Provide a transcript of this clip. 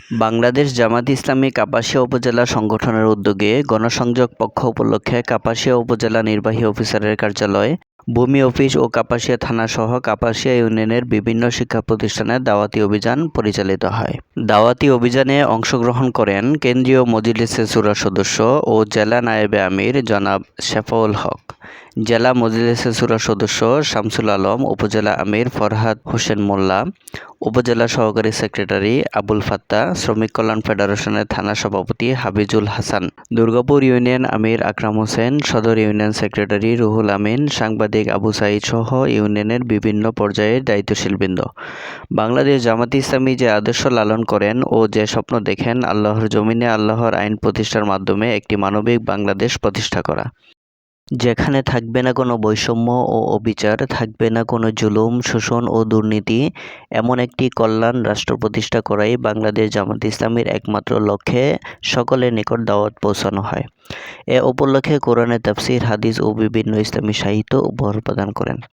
বাংলাদেশ জামাত ইসলামী কাপাসিয়া উপজেলা সংগঠনের উদ্যোগে গণসংযোগ পক্ষ উপলক্ষে কাপাসিয়া উপজেলা নির্বাহী অফিসারের কার্যালয়, ভূমি অফিস ও কাপাসিয়া থানাসহ কাপাসিয়া ইউনিয়নের বিভিন্ন শিক্ষা প্রতিষ্ঠানে দাওয়াতি অভিযান পরিচালিত হয়। দাওয়াতি অভিযানে অংশগ্রহণ করেন কেন্দ্রীয় মজলিসে শুরা সদস্য ও জেলা নায়েবে আমির জনাব শেফাউল হক, জেলা মজলিসে শুরা সদস্য শামসুল আলম, উপজেলা আমির ফরহাদ হোসেন মোল্লা, উপজেলা সহকারী সেক্রেটারি আবুল ফাত্তা, শ্রমিক কল্যাণ ফেডারেশনের থানা সভাপতি হাবিজুল হাসান, দুর্গাপুর ইউনিয়ন আমির আকরাম হোসেন, সদর ইউনিয়ন সেক্রেটারি রুহুল আমিন, সাংবাদিক আবু সাঈদ সহ ইউনিয়নের বিভিন্ন পর্যায়ের দায়িত্বশীলবৃন্দ। বাংলাদেশ জামাত ইসলামী যে আদর্শ লালন করেন ও যে স্বপ্ন দেখেন আল্লাহর জমিনে আল্লাহর আইন প্রতিষ্ঠার মাধ্যমে একটি মানবিক বাংলাদেশ প্রতিষ্ঠা করা, যেখানে থাকবে না কোনো বৈষম্য ও অবিচার, থাকবে না কোনো জুলুম, শোষণ ও দুর্নীতি, এমন একটি কল্যাণ রাষ্ট্র প্রতিষ্ঠা করাই বাংলাদেশ জামাত ইসলামীর একমাত্র লক্ষ্যে সকলের নিকট দাওয়াত পৌঁছানো হয়। এ উপলক্ষে কোরআনের তাফসীর, হাদিস ও বিভিন্ন ইসলামী সাহিত্য উপহার প্রদান করেন।